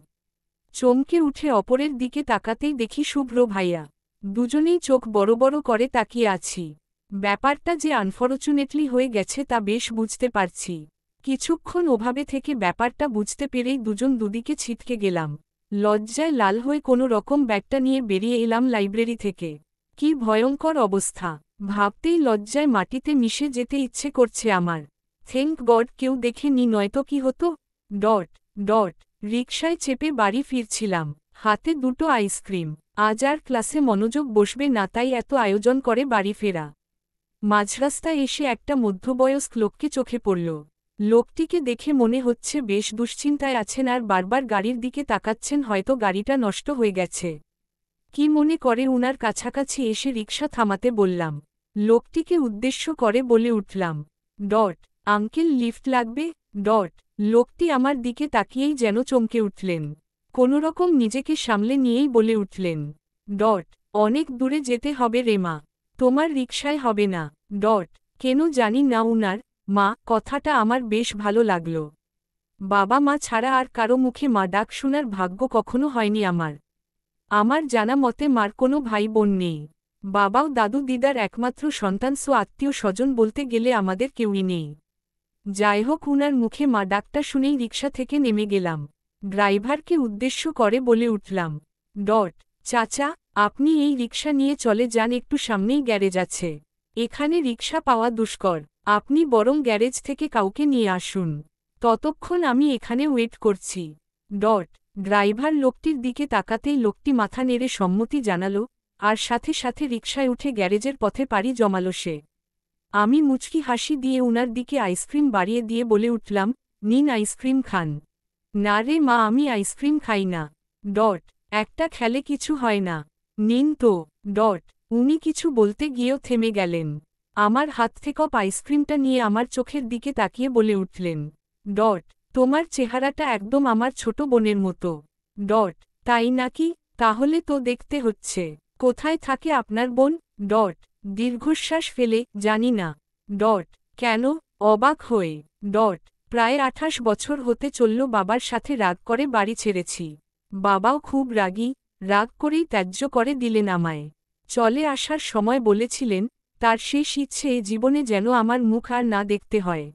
চমকে উঠে অপরের দিকে তাকাতেই দেখি শুভ্র ভাইয়া। দুজনেই চোখ বড় বড় করে তাকিয়ে আছি। ব্যাপারটা যে আনফরচুনেটলি হয়ে গেছে তা বেশ বুঝতে পারছি। কিছুক্ষণ ওভাবে থেকে ব্যাপারটা বুঝতে পেরেই দুজন দুদিকে ছিটকে গেলাম। লজ্জায় লাল হয়ে কোনো রকম ব্যাগটা নিয়ে বেরিয়ে এলাম লাইব্রেরি থেকে। কি ভয়ঙ্কর অবস্থা! ভাবতেই লজ্জায় মাটিতে মিশে যেতে ইচ্ছে করছে আমার। থ্যাঙ্ক গড কেউ দেখেনি, নয়তো কি হতো। রিকশায় চেপে বাড়ি ফিরছিলাম, হাতে দুটো আইসক্রিম। আজ আর ক্লাসে মনোযোগ বসবে না, তাই এত আয়োজন করে বাড়ি ফেরা। মাঝরাস্তায় এসে একটা মধ্যবয়স্ক লোককে চোখে পড়ল। লোকটিকে দেখে মনে হচ্ছে বেশ দুশ্চিন্তায় আছেন আর বারবার গাড়ির দিকে তাকাচ্ছেন, হয়তো গাড়িটা নষ্ট হয়ে গেছে। কি মনে করে উনার কাছাকাছি এসে রিকশা থামাতে বললাম। লোকটিকে উদ্দেশ্য করে বলে উঠলাম, আঙ্কেল লিফট লাগবে? ডট। লোকটি আমার দিকে তাকিয়েই যেন চমকে উঠলেন। কোনোরকম নিজেকে সামলে নিয়েই বলে উঠলেন। ডট। অনেক দূরে যেতে হবে রে মা। তোমার রিকশায় হবে না। ডট। কেন জানি না উনার মা কথাটা আমার বেশ ভালো লাগল। বাবা মা ছাড়া আর কারো মুখে মা ডাক শোনার ভাগ্য কখনো হয়নি আমার। আমার জানা মতে মার কোনো ভাই বোন নেই। বাবাও দাদু দিদার একমাত্র সন্তান, সো আত্মীয় স্বজন বলতে গেলে আমাদের কেউই নেই। যাই হোক, উনার মুখে মা ডাকটা শুনেই রিকশা থেকে নেমে গেলাম। ড্রাইভারকে উদ্দেশ্য করে বলে উঠলাম। ডট। চাচা, আপনি এই রিকশা নিয়ে চলে যান, একটু সামনেই গ্যারেজ আছে। এখানে রিকশা পাওয়া দুষ্কর। আপনি বরং গ্যারেজ থেকে কাউকে নিয়ে আসুন। ততক্ষণ আমি এখানে ওয়েট করছি। ডট। ড্রাইভার লোকটির দিকে তাকাতেই লোকটি মাথা নেড়ে সম্মতি জানালো, আর সাথে সাথে রিকশায় উঠে গ্যারেজের পথে পাড়ি জমালো সে। আমি মুচকি হাসি দিয়ে উনার দিকে আইসক্রিম বাড়িয়ে দিয়ে বলে উঠলাম, নিন আইসক্রিম খান। না রে মা, আমি আইসক্রিম খাই না। ডট। একটা খেলে কিছু হয় না। নিন তো। ডট। উনি কিছু বলতে গিয়েও থেমে গেলেন। আমার হাত থেকে আইসক্রিমটা নিয়ে আমার চোখের দিকে তাকিয়ে বলে উঠলেন। ডট। তোমার চেহারাটা একদম আমার ছোট বোনের মতো। ডট। তাই নাকি? তাহলে তো দেখতে হচ্ছে। কোথায় থাকে আপনার বোন? ডট। দীর্ঘশ্বাস ফেলে, জানি না। ডট। কেন? অবাক হয়ে। ডট। প্রায় 28 বছর হতে চলল বাবার সাথে রাগ করে বাড়ি ছেড়েছি। বাবাও খুব রাগী, রাগ করেই ত্যায্য করে দিলেন আমায়। চলে আসার সময় বলেছিলেন, তার শেষ ইচ্ছে এ জীবনে যেন আমার মুখ আর না দেখতে হয়।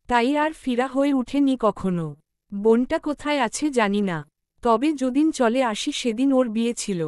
তাই আর ফিরা হয়ে উঠেনি কখনো। বোনটা কোথায় আছে জানি না। তবে যেদিন চলে আসি সেদিন ওর বিয়ে ছিল।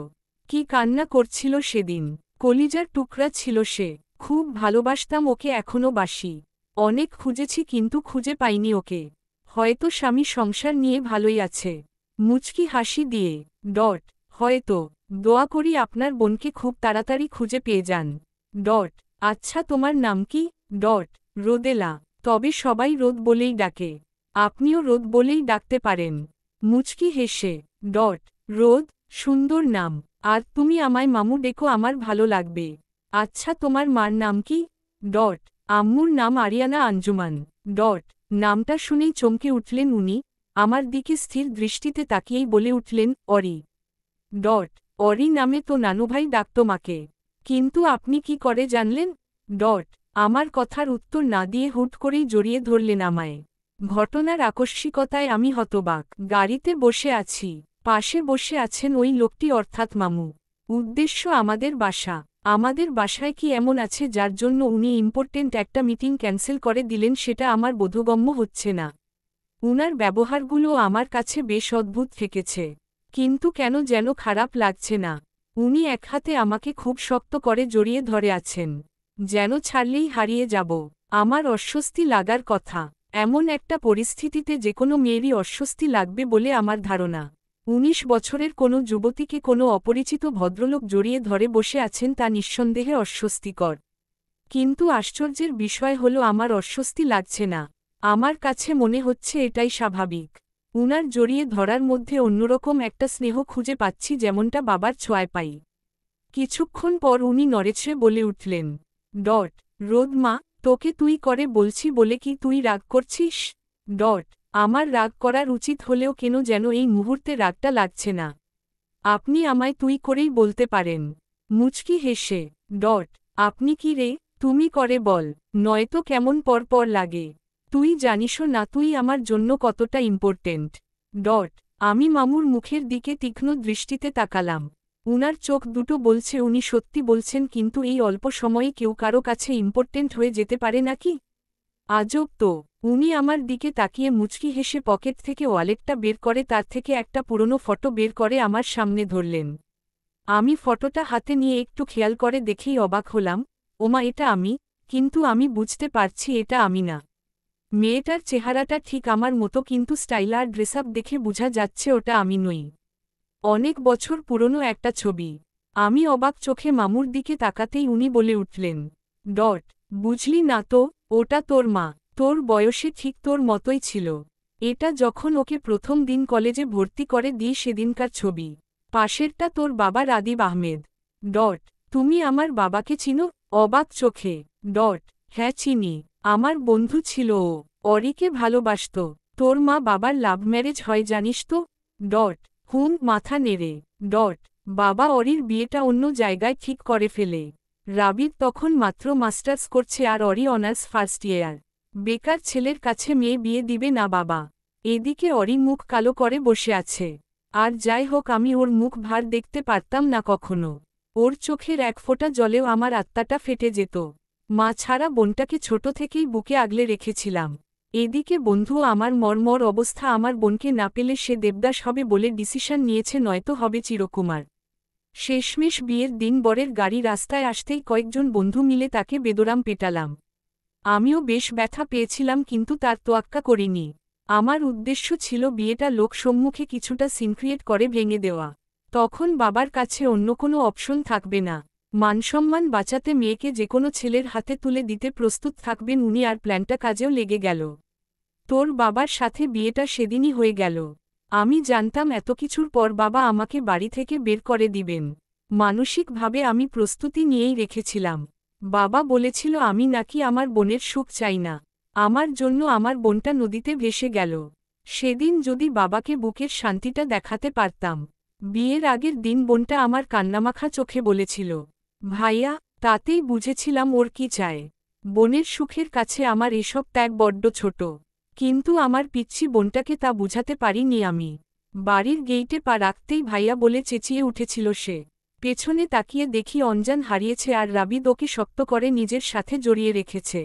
কি কান্না করছিল সেদিন। কলিজার টুকরা ছিল সে। খুব ভালোবাসতাম ওকে, এখনো বাসি। অনেক খুঁজেছি কিন্তু খুঁজে পাইনি ওকে। হয়তো স্বামী সংসার নিয়ে ভালোই আছে। মুচকি হাসি দিয়ে। ডট। হয়তো। দোয়া করি আপনার বোনকে খুব তাড়াতাড়ি খুঁজে পেয়ে যান। ডট। আচ্ছা, তোমার নাম কি? ডট। রোদেলা। তবে সবাই রোদ বলেই ডাকে। আপনিও রোদ বলেই ডাকতে পারেন। মুচকি হেসে। ডট। রোদ? সুন্দর নাম। আর তুমি আমায় মামু ডেকো, আমার ভালো লাগবে। আচ্ছা, তোমার মার নাম কি? ডট। আম্মুর নাম আরিয়ানা আঞ্জুমান। ডট। নামটা শুনেই চমকে উঠলেন উনি, আমার দিকে স্থির দৃষ্টিতে তাকিয়েই বলে উঠলেন, অরি। ডট। অরি নামে তো নানুভাই ডাকত মাকে। কিন্তু আপনি কি করে জানলেন? ডট। আমার কথার উত্তর না দিয়ে হুট করেই জড়িয়ে ধরলেন আমায়। ঘটনার আকস্মিকতায় আমি হতবাক। গাড়িতে বসে আছি। পাশে বসে আছেন ওই লোকটি, অর্থাৎ মামু। উদ্দেশ্য আমাদের বাসা। আমাদের বাসায় কি এমন আছে যার জন্য উনি ইম্পর্টেন্ট একটা মিটিং ক্যান্সেল করে দিলেন, সেটা আমার বোধগম্য হচ্ছে না। উনার ব্যবহারগুলো আমার কাছে বেশ অদ্ভুত ঠেকেছে। কিন্তু কেন যেন খারাপ লাগছে না। উনি এক হাতে আমাকে খুব শক্ত করে জড়িয়ে ধরে আছেন, যেন ছাড়লেই হারিয়ে যাব। আমার অস্বস্তি লাগার কথা। এমন একটা পরিস্থিতিতে যেকোনো মেয়েরই অস্বস্তি লাগবে বলে আমার ধারণা। 19 বছরের কোনো যুবতীকে কোনো অপরিচিত ভদ্রলোক জড়িয়ে ধরে বসে আছেন, তা নিঃসন্দেহে অস্বস্তিকর। কিন্তু আশ্চর্যের বিষয় হলো আমার অস্বস্তি লাগছে না। আমার কাছে মনে হচ্ছে এটাই স্বাভাবিক। উনার জড়িয়ে ধরার মধ্যে অন্যরকম একটা স্নেহ খুঁজে পাচ্ছি, যেমনটা বাবার ছোঁয়ায় পাই। কিছুক্ষণ পর উনি নড়েছে বলে উঠলেন। ডট। রোদ মা, তোকে তুই করে বলছি বলে কি তুই রাগ করছিস? ডট। আমার রাগ করার উচিত হলেও কেন যেন এই মুহূর্তে রাগটা লাগছে না। আপনি আমায় তুই করেই বলতে পারেন। মুচকি হেসে। ডট। আপনি কি রে, তুমি করে বল, নয়তো কেমন পরপর লাগে। তুই জানিসও না তুই আমার জন্য কতটা ইম্পর্টেন্ট। ডট। আমি মামুর মুখের দিকে তীক্ষ্ণ দৃষ্টিতে তাকালাম। উনার চোখ দুটো বলছে উনি সত্যি বলছেন, কিন্তু এই অল্প সময়ে কেউ কারো কাছে ইম্পর্টেন্ট হয়ে যেতে পারে নাকি? আজব তো। উনি আমার দিকে তাকিয়ে মুচকি হেসে পকেট থেকে ওয়ালেটটা বের করে তার থেকে একটা পুরনো ফটো বের করে আমার সামনে ধরলেন। আমি ফটোটা হাতে নিয়ে একটু খেয়াল করে দেখেই অবাক হলাম। ওমা, এটা আমি। কিন্তু আমি বুঝতে পারছি এটা আমি না। মেয়েটার চেহারাটা ঠিক আমার মতো, কিন্তু স্টাইল আর ড্রেসআপ দেখে বোঝা যাচ্ছে ওটা আমি নই। অনেক বছর পুরনো একটা ছবি। আমি অবাক চোখে মামুর দিকে তাকাতেই উনি বলে উঠলেন। ডট। বুঝলি না তো, ওটা তোর মা। তোর বয়সে ঠিক তোর মতোই ছিল। এটা যখন ওকে প্রথম দিন কলেজে ভর্তি করে দিই সেদিনকার ছবি। পাশেরটা তোর বাবা রাদিব আহমেদ। ডট। তুমি আমার বাবাকে চিনো? অবাক চোখে। ডট। হ্যাঁ চিনি। আমার বন্ধু ছিল ও, অরিকে ভালোবাসত। তোর মা বাবার লাভ ম্যারেজ হয় জানিস তো? হুম, মাথা নেড়ে। বাবা অরির বিয়েটা অন্য জায়গায় ঠিক করে ফেলে। রাবিদ তখন মাত্র মাস্টার্স করছে আর অরি অনার্স ফার্স্ট ইয়ার। বেকার ছেলের কাছে মেয়ে বিয়ে দিবে না বাবা। এদিকে অরি মুখ কালো করে বসে আছে। আর যাই হোক, আমি ওর মুখ ভার দেখতে পারতাম না কখনো। ওর চোখের এক ফোঁটা জলেও আমার আত্মাটা ফেটে যেত। মা ছাড়া বোনটাকে ছোট থেকেই বুকে আগলে রেখেছিলাম। এদিকে বন্ধুও আমার মর্মর অবস্থা, আমার বোনকে না পেলে সে দেবদাস হবে বলে ডিসিশন নিয়েছে, নয়তো হবে চিরকুমার। শেষমেশ বিয়ের দিন বরের গাড়ি রাস্তায় আসতেই কয়েকজন বন্ধু মিলে তাকে বেদরাম পেটালাম। আমিও বেশ ব্যথা পেয়েছিলাম, কিন্তু তার তোয়াক্কা করিনি। আমার উদ্দেশ্য ছিল বিয়েটা লোক সম্মুখে কিছুটা সিনক্রিয়েট করে ভেঙে দেওয়া। তখন বাবার কাছে অন্য কোনো অপশন থাকবে না। মানসম্মান বাঁচাতে মেয়েকে যেকোনো ছেলের হাতে তুলে দিতে প্রস্তুত থাকবেন উনি, আর প্ল্যানটা কাজেও লেগে গেল। তোর বাবার সাথে বিয়েটা সেদিনই হয়ে গেল। আমি জানতাম এত কিছুর পর বাবা আমাকে বাড়ি থেকে বের করে দিবেন। মানসিকভাবে আমি প্রস্তুতি নিয়েই রেখেছিলাম। বাবা বলেছিল আমি নাকি আমার বোনের সুখ চাই না। আমার জন্য আমার বোনটা নদীতে ভেসে গেল। সেদিন যদি বাবাকে বুকের শান্তিটা দেখাতে পারতাম। বিয়ের আগের দিন বোনটা আমার কান্নামাখা চোখে বলেছিল, ভাইয়া। তাতেই বুঝেছিলাম ওর কি চায়। বোনের সুখের কাছে আমার এসব ত্যাগ বড্ড ছোট। কিন্তু আমার পিচ্ছি বোনটাকে তা বুঝাতে পারিনি আমি। বাড়ির গেইটে পা রাখতেই ভাইয়া বলে চেঁচিয়ে উঠেছিল সে। পেছনে তাকিয়ে দেখি অঞ্জান হারিয়েছে আর রাবিদ ওকে শক্ত করে নিজের সাথে জড়িয়ে রেখেছে।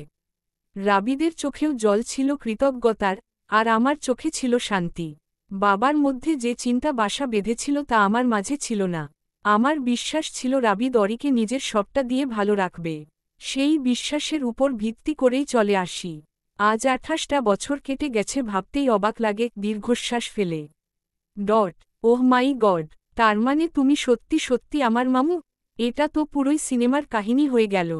রাবিদের চোখেও জল ছিল কৃতজ্ঞতার, আর আমার চোখে ছিল শান্তি। বাবার মধ্যে যে চিন্তা বাসা বেঁধেছিল তা আমার মাঝে ছিল না। আমার বিশ্বাস ছিল রাবিদ অরিকে নিজের সবটা দিয়ে ভালো রাখবে। সেই বিশ্বাসের উপর ভিত্তি করেই চলে আসি। আজ 28টা বছর কেটে গেছে, ভাবতেই অবাক লাগে, দীর্ঘশ্বাস ফেলে। ওহ মাই গড, তার মানে তুমি সত্যি সত্যি আমার মামু? এটা তো পুরোই সিনেমার কাহিনী হয়ে গেল।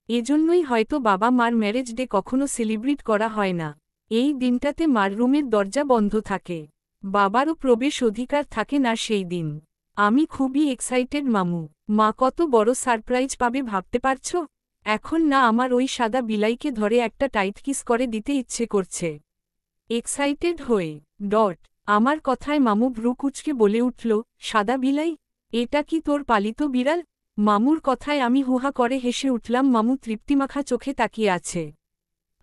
এজন্যই হয়তো বাবা মার ম্যারেজ ডে কখনো সেলিব্রেট করা হয় না। এই দিনটাতে মার রুমের দরজা বন্ধ থাকে। বাবারও প্রবেশ অধিকার থাকে না সেই দিন। আমি খুবই এক্সাইটেড মামু। মা কত বড় সারপ্রাইজ পাবে ভাবতে পারছো? এখন না আমার ওই সাদা বিলাইকে ধরে একটা টাইট কিস করে দিতে ইচ্ছে করছে। এক্সাইটেড হয়ে। আমার কথায় মামু ভ্রু কুচকে বলে উঠল, সাদা বিলাই? এটা কি তোর পালিত বিড়াল? মামুর কথায় আমি হুহা করে হেসে উঠলাম। মামু তৃপ্তিমাখা চোখে তাকিয়ে আছে।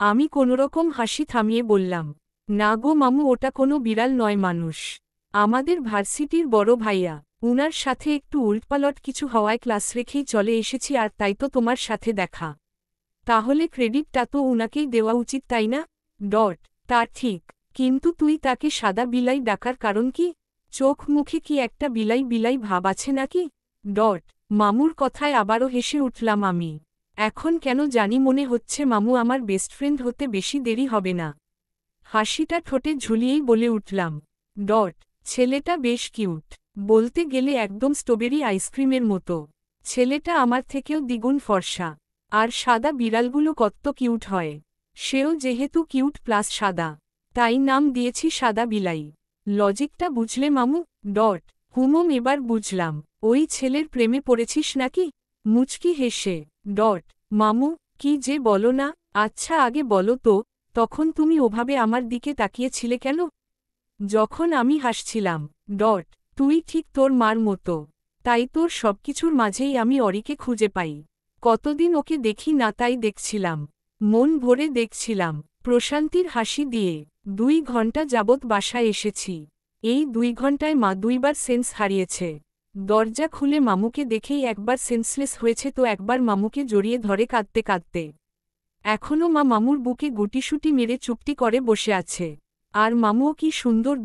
আমি কোনোরকম হাসি থামিয়ে বললাম, না গো মামু, ওটা কোনো বিড়াল নয়, মানুষ। আমাদের ভার্সিটির বড় ভাইয়া। উনার সাথে একটু উল্টপালট কিছু হওয়ায় ক্লাস রেখেই চলে এসেছি, আর তাই তো তোমার সাথে দেখা। তাহলে ক্রেডিটটা তো উনাকেই দেওয়া উচিত, তাই না? তা ঠিক, কিন্তু তুই তাকে সাদা বিলাই ডাকার কারণ কি? চোখ মুখে কি একটা বিলাই বিলাই ভাব আছে নাকি? মামুর কথায় আবারও হেসে উঠলাম আমি। এখন কেন জানি মনে হচ্ছে মামু আমার বেস্ট ফ্রেন্ড হতে বেশি দেরি হবে না। হাসিটা ঠোঁটে ঝুলিয়েই বলে উঠলাম, ছেলেটা বেশ কিউট। বলতে গেলে একদম স্ট্রবেরি আইসক্রিমের মতো। ছেলেটা আমার থেকেও দ্বিগুণ ফর্সা। আর সাদা বিড়ালগুলো কত কিউট হয়। সেও যেহেতু কিউট প্লাস সাদা, তাই নাম দিয়েছি সাদা বিলাই। লজিকটা বুঝলে মামু? হুমম, এবার বুঝলাম। ওই ছেলের প্রেমে পড়েছিস নাকি? মুচকি হেসে। মামু, কি যে বলো না। আচ্ছা আগে বলো তো, তখন তুমি ওভাবে আমার দিকে তাকিয়েছিলে কেন? যখন আমি হাসছিলাম। তুই ঠিক তোর মার মতো। তাই তোর সবকিছুর মাঝেই আমি অরিকে খুঁজে পাই। কতদিন ওকে দেখি না, তাই দেখছিলাম। মন ভরে দেখছিলাম। প্রশান্তির হাসি দিয়ে 2 ঘন্টা যাবৎ বাসায় এসেছি। এই 2 ঘন্টায় মা 2বার সেন্স হারিয়েছে। দরজা খুলে মামুকে দেখেই একবার সেন্সলেস হয়েছে, তো একবার মামুকে জড়িয়ে ধরে কাঁদতে কাঁদতে। এখনও মা মামুর বুকে গুটিসুটি মেরে চুপটি করে বসে আছে। আর মামুও কি সুন্দর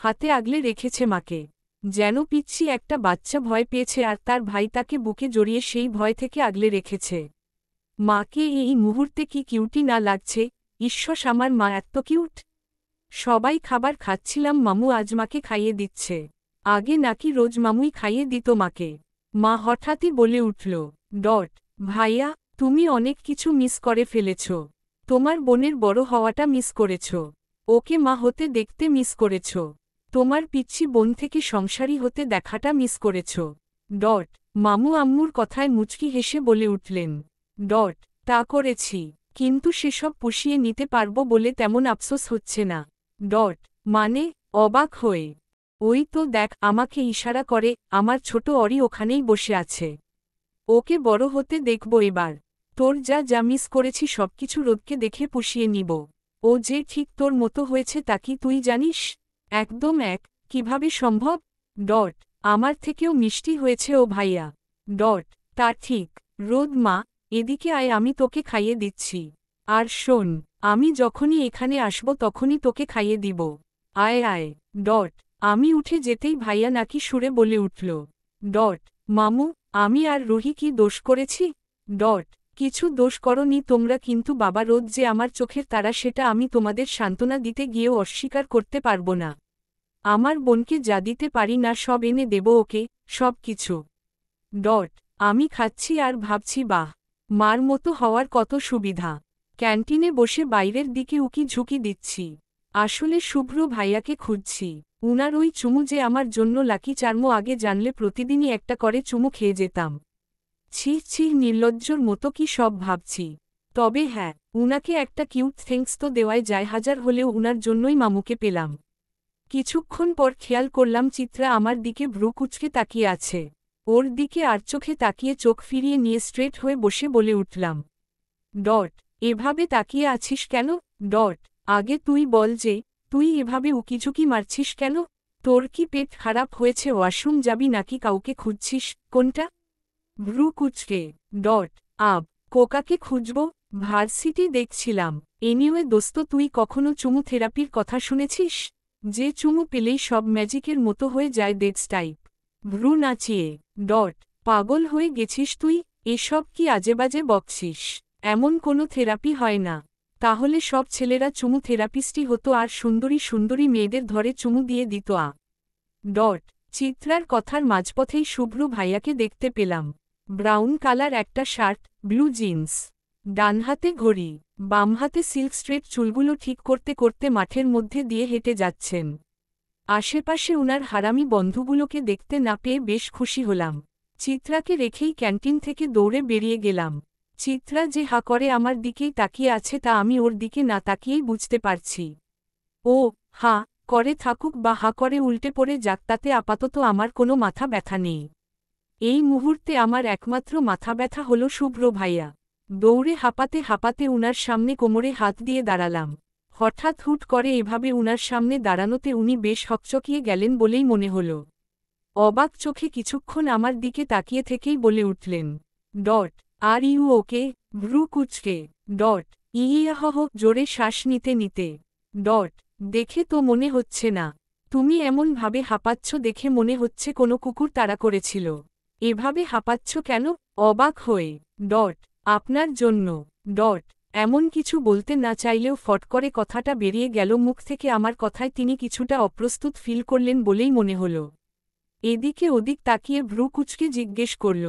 হাতে আগলে রেখেছে মাকে। যেন পিচ্ছি একটা বাচ্চা ভয় পেয়েছে, আর তার ভাই তাকে বুকে জড়িয়ে সেই ভয় থেকে আগলে রেখেছে। মাকে এই মুহূর্তে কি কিউটি না লাগছে! ঈশ্বর, আমার মা এত কিউট! সবাই খাবার খাচ্ছিলাম, মামু আজ মাকে খাইয়ে দিচ্ছে। আগে নাকি রোজ মামুই খাইয়ে দিত মাকে। মা হঠাৎই বলে উঠল, ভাইয়া, তুমি অনেক কিছু মিস করে ফেলেছ। তোমার বোনের বড় হওয়াটা মিস করেছ। ওকে মা হতে দেখতে মিস করেছ। তোমার পিচ্ছি বোন থেকে সংসারী হতে দেখাটা মিস করেছ। মামু আম্মুর কথায় মুচকি হেসে বলে উঠলেন, তা করেছি। কিন্তু সেসব পুষিয়ে নিতে পারবো বলে তেমন আফসোস হচ্ছে না। ডট মানে অবাক হয়ে ওই তো দেখ আমাকে ইশারা করে আমার ছোট অরি ওখানেই বসে আছে। ওকে বড় হতে দেখব এবার। তোর যা যা মিস করেছি সবকিছু রোদকে দেখে পুষিয়ে নিব। ও যে ঠিক তোর মতো হয়েছে তা কি তুই জানিস? একদম এক, কিভাবে সম্ভব? ডট আমার থেকেও মিষ্টি হয়েছে ও ভাইয়া। ডট তা ঠিক। রোদ মা, এদিকে আয় আমি তোকে খাইয়ে দিচ্ছি। আর শোন, আমি যখনই এখানে আসব তখনই তোকে খাইয়ে দিব। আয় আয়। ডট আমি উঠে যেতেই ভাইয়া নাকি সুরে বলে উঠল। ডট মামু, আমি আর রুহি কি দোষ করেছি? ডট কিছু দোষ করনি তোমরা, কিন্তু বাবা রোদ যে আমার চোখের তারা সেটা আমি তোমাদের সান্ত্বনা দিতে গিয়েও অস্বীকার করতে পারবো না। আমার বোনকে যা দিতে পারি না সব এনে দেব ওকে, সব কিছু। ডট আমি খাচ্ছি আর ভাবছি বাহ, মার মতো হওয়ার কত সুবিধা। ক্যান্টিনে বসে বাইরের দিকে উকি ঝুঁকি দিচ্ছি। আসলে শুভ্র ভাইয়াকে খুঁজছি। উনার ওই চুমু যে আমার জন্য লাকি চার্মো, আগে জানলে প্রতিদিনই একটা করে চুমু খেয়ে যেতাম। ছি ছি, নির্লজ্জর মতো কি সব ভাবছি। তবে হ্যাঁ, উনাকে একটা কিউট থ্যাঙ্কস তো দেওয়াই যায়, হাজার হলেও উনার জন্যই মামুকে পেলাম। কিছুক্ষণ পর খেয়াল করলাম চিত্রা আমার দিকে ভ্রু কুঁচকে তাকিয়ে আছে। ওর দিকে আর চোখে তাকিয়ে চোখ ফিরিয়ে নিয়ে স্ট্রেট হয়ে বসে বলে উঠলাম। ডট এভাবে তাকিয়ে আছিস কেন? ডট আগে তুই বল যে তুই এভাবে উকিঝুঁকি মারছিস কেন? তোর কি পেট খারাপ হয়েছে, ওয়াশরুম যাবি নাকি কাউকে খুঁজছিস, কোনটা? ভ্রু কুচকে। ডট আব কোকাকে খুঁজব? ভার্সিটি দেখছিলাম। এনিওয়ে দোস্ত, তুই কখনো চুমু থেরাপির কথা শুনেছিস? যে চুমু পেলেই সব ম্যাজিকের মতো হয়ে যায়, ডেটস টাইপ। ভ্রু নাচিয়ে। ডট পাগল হয়ে গেছিস তুই? এসব কি আজেবাজে বকছিস? এমন কোনো থেরাপি হয় না। তাহলে সব ছেলেরা চুমু থেরাপিস্টই হতো আর সুন্দরী সুন্দরী মেয়েদের ধরে চুমু দিয়ে দিত। ডট চিত্রার কথার মাঝপথেই শুভ্র ভাইয়াকে দেখতে পেলাম। ব্রাউন কালার একটা শার্ট, ব্লু জিন্স, ডান হাতে ঘড়ি, বাম হাতে সিল্ক স্ট্রেট চুলগুলো ঠিক করতে করতে মাঠের মধ্যে দিয়ে হেঁটে যাচ্ছেন। আশেপাশে উনার হারামি বন্ধুগুলোকে দেখতে না পেয়ে বেশ খুশি হলাম। চিত্রাকে রেখেই ক্যান্টিন থেকে দৌড়ে বেরিয়ে গেলাম। চিত্রা যে হা করে আমার দিকেই তাকিয়ে আছে তা আমি ওর দিকে না তাকিয়েই বুঝতে পারছি। ও হা করে থাকুক বা হা করে উল্টে পড়ে যাক, তাতে আপাতত আমার কোনো মাথা ব্যথা নেই। এই মুহূর্তে আমার একমাত্র মাথা ব্যথা হলো শুভ্র ভাইয়া। দৌড়ে হাঁপাতে হাঁপাতে উনার সামনে কোমরে হাত দিয়ে দাঁড়ালাম। হঠাৎ হুট করে এভাবে উনার সামনে দাঁড়ানোতে উনি বেশ হকচকিয়ে গেলেন বলেই মনে হল। অবাক চোখে কিছুক্ষণ আমার দিকে তাকিয়ে থেকেই বলে উঠলেন, ডট আর ইউ ওকে? ভ্রু কুচকে। ডট ইয়াহ জোরে শ্বাস নিতে নিতে। ডট দেখে তো মনে হচ্ছে না। তুমি এমন ভাবে হাঁপাচ্ছ দেখে মনে হচ্ছে কোনো কুকুর তাড়া করেছিল। এভাবে হাঁপাচ্ছ কেন? অবাক হয়ে। ডট আপনার জন্য। ডট এমন কিছু বলতে না চাইলেও ফট করে কথাটা বেরিয়ে গেল মুখ থেকে। আমার কথায় তিনি কিছুটা অপ্রস্তুত ফিল করলেন বলেই মনে হল। এদিকে ওদিক তাকিয়ে ভ্রু কুচকে জিজ্ঞেস করল,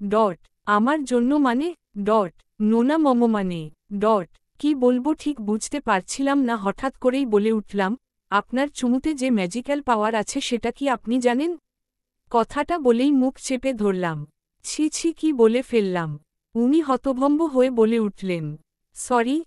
ডট আমার জন্য মানে? ডট নোনা মম মানে? ডট কি বলবো ঠিক বুঝতে পারছিলাম না, হঠাৎ করেই বলে উঠলাম, আপনার চুমুতে যে ম্যাজিক্যাল পাওয়ার আছে সেটা কি আপনি জানেন? কথাটা বলেই মুখ চেপে ধরলাম। ছি ছি, কি বলে ফেললাম। উনি হতভম্ব হয়ে বলে উঠলেন, সরি,